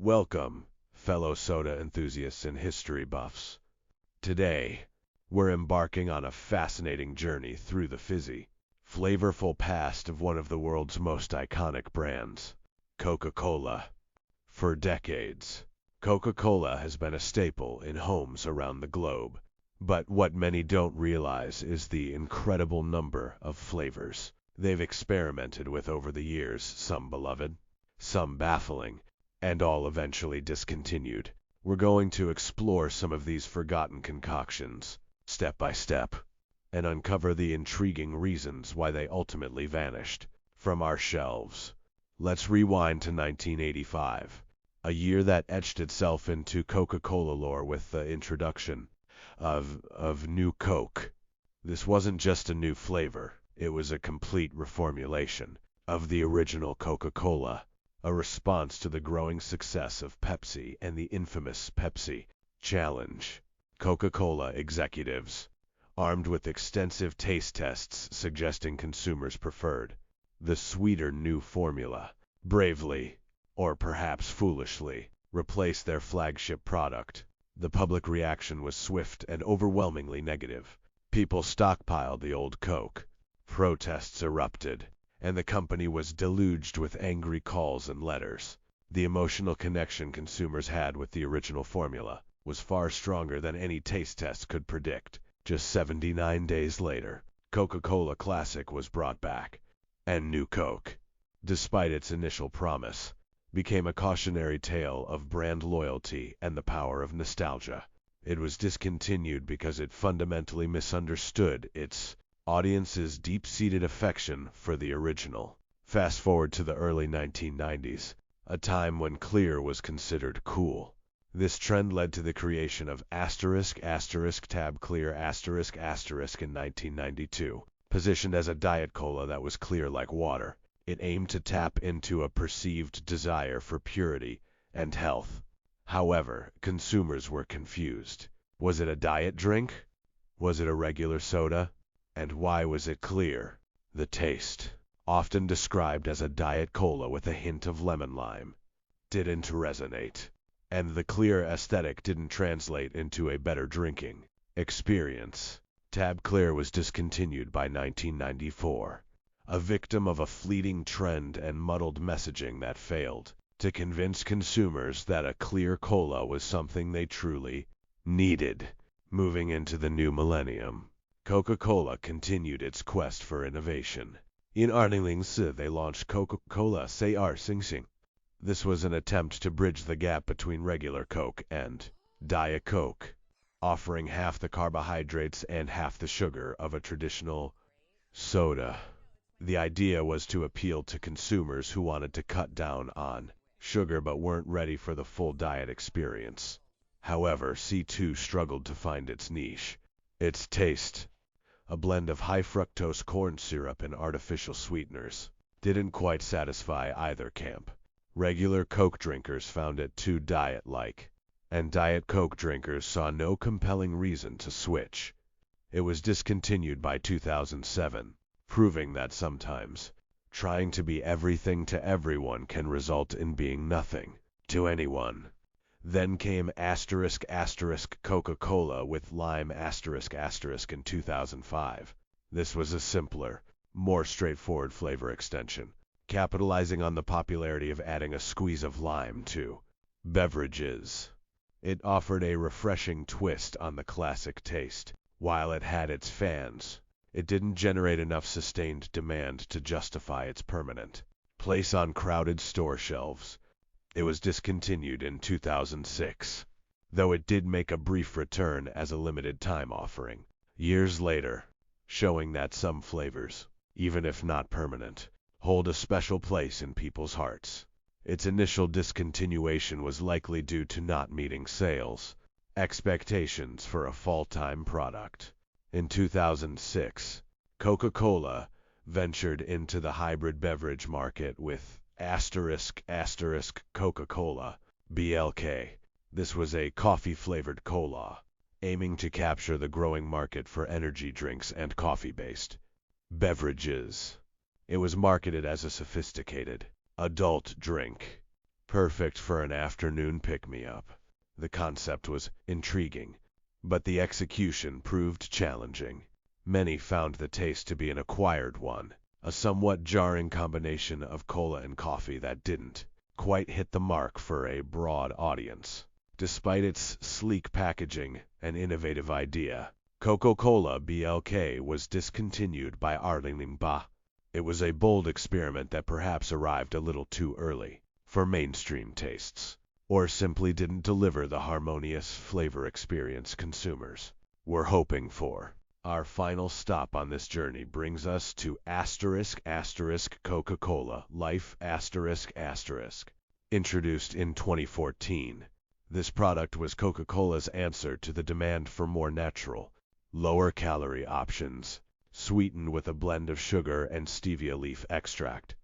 Welcome, fellow soda enthusiasts and history buffs. Today, we're embarking on a fascinating journey through the fizzy, flavorful past of one of the world's most iconic brands, Coca-Cola. For decades, Coca-Cola has been a staple in homes around the globe. But what many don't realize is the incredible number of flavors they've experimented with over the years, some beloved, some baffling, and all eventually discontinued. We're going to explore some of these forgotten concoctions, step by step, and uncover the intriguing reasons why they ultimately vanished from our shelves. Let's rewind to 1985, a year that etched itself into Coca-Cola lore with the introduction of New Coke. This wasn't just a new flavor, it was a complete reformulation of the original Coca-Cola, a response to the growing success of Pepsi and the infamous Pepsi Challenge. Coca-Cola executives, armed with extensive taste tests suggesting consumers preferred the sweeter new formula, bravely, or perhaps foolishly, replaced their flagship product. The public reaction was swift and overwhelmingly negative. People stockpiled the old Coke. Protests erupted, and the company was deluged with angry calls and letters. The emotional connection consumers had with the original formula was far stronger than any taste test could predict. Just 79 days later, Coca-Cola Classic was brought back, and New Coke, despite its initial promise, became a cautionary tale of brand loyalty and the power of nostalgia. It was discontinued because it fundamentally misunderstood its audience's deep-seated affection for the original. Fast forward to the early 1990s, a time when clear was considered cool. This trend led to the creation of **Tab Clear** in 1992. Positioned as a diet cola that was clear like water, it aimed to tap into a perceived desire for purity and health. However, consumers were confused. Was it a diet drink? Was it a regular soda? And why was it clear? The taste, often described as a diet cola with a hint of lemon lime, didn't resonate. And the clear aesthetic didn't translate into a better drinking experience. Tab Clear was discontinued by 1994, a victim of a fleeting trend and muddled messaging that failed to convince consumers that a clear cola was something they truly needed. Moving into the new millennium, Coca-Cola continued its quest for innovation. In 2004, they launched Coca-Cola CR Sing. This was an attempt to bridge the gap between regular Coke and Diet Coke, offering half the carbohydrates and half the sugar of a traditional soda. The idea was to appeal to consumers who wanted to cut down on sugar but weren't ready for the full diet experience. However, C2 struggled to find its niche. Its taste, a blend of high fructose corn syrup and artificial sweeteners, didn't quite satisfy either camp. Regular Coke drinkers found it too diet-like, and Diet Coke drinkers saw no compelling reason to switch. It was discontinued by 2007, proving that sometimes trying to be everything to everyone can result in being nothing to anyone. Then came Coca-Cola with Lime in 2005. This was a simpler, more straightforward flavor extension, capitalizing on the popularity of adding a squeeze of lime to beverages. It offered a refreshing twist on the classic taste. While it had its fans, it didn't generate enough sustained demand to justify its permanent place on crowded store shelves. It was discontinued in 2006, though it did make a brief return as a limited-time offering years later, showing that some flavors, even if not permanent, hold a special place in people's hearts. Its initial discontinuation was likely due to not meeting sales expectations for a fall-time product. In 2006, Coca-Cola ventured into the hybrid beverage market with Coca-Cola BLK. This was a coffee-flavored cola, aiming to capture the growing market for energy drinks and coffee-based beverages. It was marketed as a sophisticated adult drink, perfect for an afternoon pick-me-up. The concept was intriguing, but the execution proved challenging. Many found the taste to be an acquired one, a somewhat jarring combination of cola and coffee that didn't quite hit the mark for a broad audience. Despite its sleek packaging and innovative idea, Coca-Cola BLK was discontinued by Arling-Ba. It was a bold experiment that perhaps arrived a little too early for mainstream tastes, or simply didn't deliver the harmonious flavor experience consumers were hoping for. Our final stop on this journey brings us to Coca-Cola Life ***. Introduced in 2014, this product was Coca-Cola's answer to the demand for more natural, lower-calorie options, sweetened with a blend of sugar and stevia leaf extract,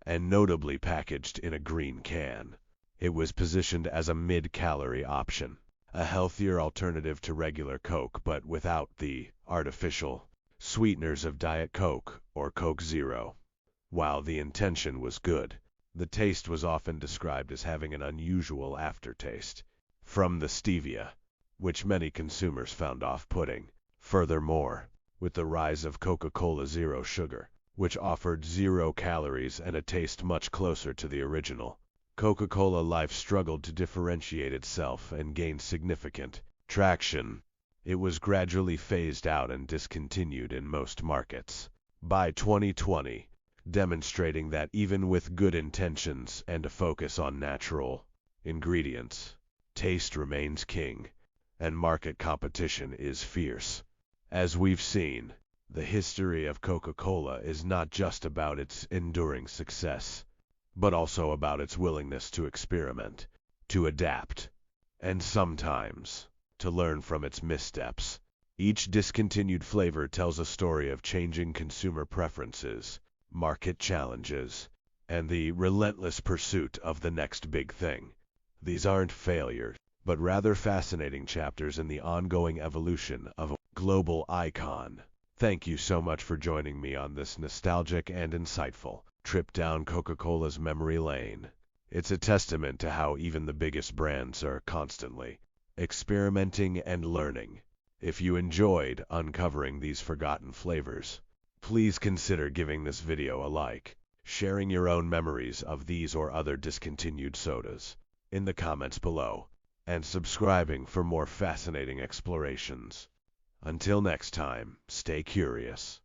and notably packaged in a green can. It was positioned as a mid-calorie option, a healthier alternative to regular Coke but without the artificial sweeteners of Diet Coke or Coke Zero. While the intention was good, the taste was often described as having an unusual aftertaste from the stevia, which many consumers found off-putting. Furthermore, with the rise of Coca-Cola Zero Sugar, which offered 0 calories and a taste much closer to the original, Coca-Cola Life struggled to differentiate itself and gain significant traction. It was gradually phased out and discontinued in most markets by 2020, demonstrating that even with good intentions and a focus on natural ingredients, taste remains king, and market competition is fierce. As we've seen, the history of Coca-Cola is not just about its enduring success, but also about its willingness to experiment, to adapt, and sometimes to learn from its missteps. Each discontinued flavor tells a story of changing consumer preferences, market challenges, and the relentless pursuit of the next big thing. These aren't failures, but rather fascinating chapters in the ongoing evolution of a global icon. Thank you so much for joining me on this nostalgic and insightful trip down Coca-Cola's memory lane. It's a testament to how even the biggest brands are constantly experimenting and learning. If you enjoyed uncovering these forgotten flavors, please consider giving this video a like, sharing your own memories of these or other discontinued sodas in the comments below, and subscribing for more fascinating explorations. Until next time, stay curious.